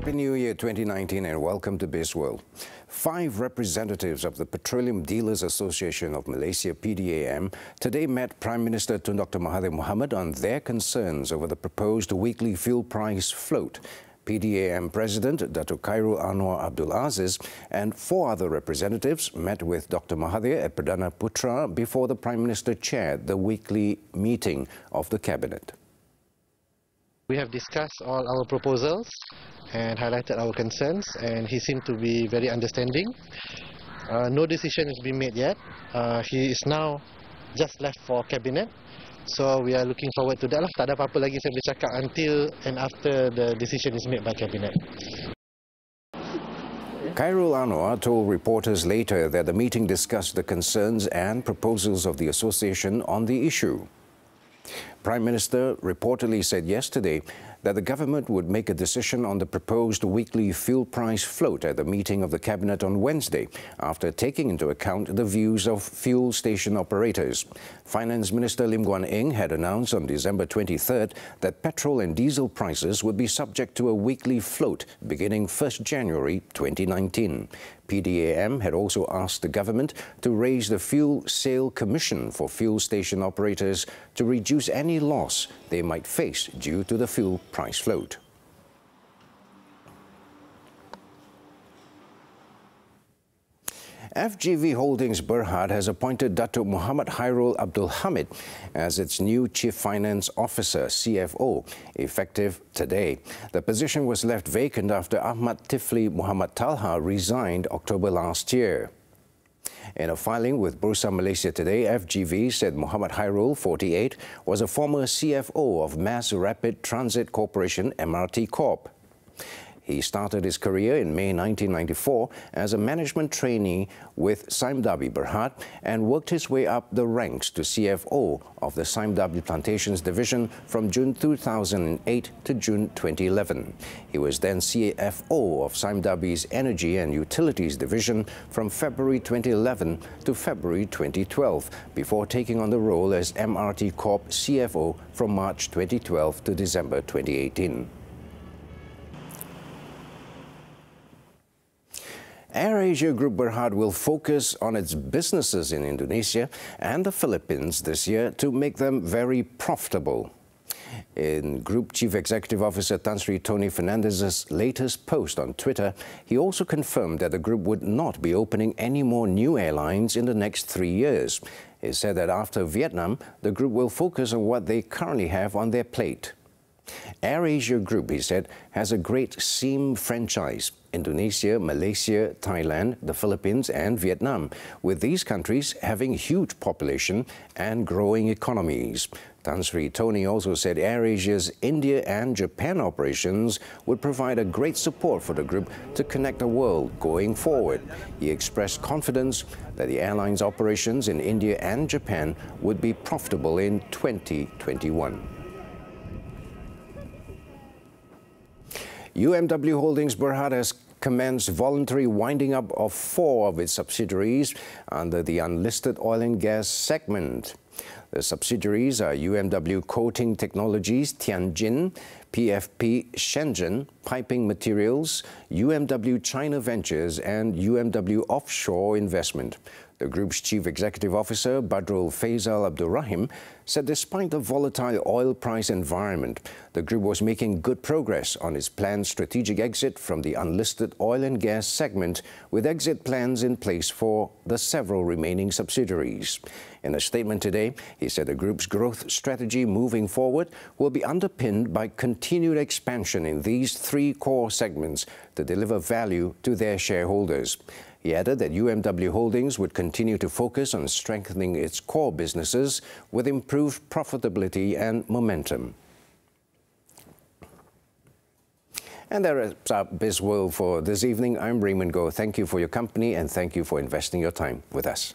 Happy New Year 2019 and welcome to Bizworld. 5 representatives of the Petroleum Dealers Association of Malaysia, PDAM, today met Prime Minister Tun Dr. Mahathir Mohamad on their concerns over the proposed weekly fuel price float. PDAM President Datuk Khairul Anwar Abdul Aziz and 4 other representatives met with Dr. Mahathir at Perdana Putra before the Prime Minister chaired the weekly meeting of the Cabinet. We have discussed all our proposals and highlighted our concerns, and he seemed to be very understanding. No decision has been made yet. He is now just left for Cabinet. So we are looking forward to that lah. Tak ada apa-apa lagi saya boleh cakap until and after the decision is made by Cabinet. Khairul Anwar told reporters later that the meeting discussed the concerns and proposals of the association on the issue. Prime Minister reportedly said yesterday that the government would make a decision on the proposed weekly fuel price float at the meeting of the Cabinet on Wednesday, after taking into account the views of fuel station operators. Finance Minister Lim Guan Eng had announced on December 23rd that petrol and diesel prices would be subject to a weekly float beginning 1st January 2019. PDAM had also asked the government to raise the fuel sale commission for fuel station operators to reduce any loss they might face due to the fuel price float. FGV Holdings Berhad has appointed Datuk Muhammad Khairul Abdul Hamid as its new Chief Finance Officer, CFO, effective today. The position was left vacant after Ahmad Tifli Muhammad Talha resigned October last year. In a filing with Bursa Malaysia today, FGV said Muhammad Khairul, 48, was a former CFO of Mass Rapid Transit Corporation, MRT Corp. He started his career in May 1994 as a management trainee with Saimdabi Berhad and worked his way up the ranks to CFO of the Saimdabi Plantations Division from June 2008 to June 2011. He was then CFO of Saimdabi's Energy and Utilities Division from February 2011 to February 2012, before taking on the role as MRT Corp CFO from March 2012 to December 2018. AirAsia Group Berhad will focus on its businesses in Indonesia and the Philippines this year to make them very profitable. In Group Chief Executive Officer Tan Sri Tony Fernandez's latest post on Twitter, he also confirmed that the group would not be opening any more new airlines in the next 3 years. He said that after Vietnam, the group will focus on what they currently have on their plate. AirAsia Group, he said, has a great SIM franchise: Indonesia, Malaysia, Thailand, the Philippines and Vietnam, with these countries having huge population and growing economies. Tan Sri Tony also said AirAsia's India and Japan operations would provide a great support for the group to connect the world going forward. He expressed confidence that the airline's operations in India and Japan would be profitable in 2021. UMW Holdings Berhad has commenced voluntary winding up of 4 of its subsidiaries under the unlisted oil and gas segment. The subsidiaries are UMW Coating Technologies Tianjin, PFP Shenzhen Piping Materials, UMW China Ventures and UMW Offshore Investment. The group's Chief Executive Officer, Badrul Faisal Abdul Rahim, said despite the volatile oil price environment, the group was making good progress on its planned strategic exit from the unlisted oil and gas segment, with exit plans in place for the several remaining subsidiaries. In a statement today, he said the group's growth strategy moving forward will be underpinned by continued expansion in these 3 core segments to deliver value to their shareholders. He added that UMW Holdings would continue to focus on strengthening its core businesses with improved profitability and momentum. And that wraps up Bizworld for this evening. I'm Raymond Goh. Thank you for your company and thank you for investing your time with us.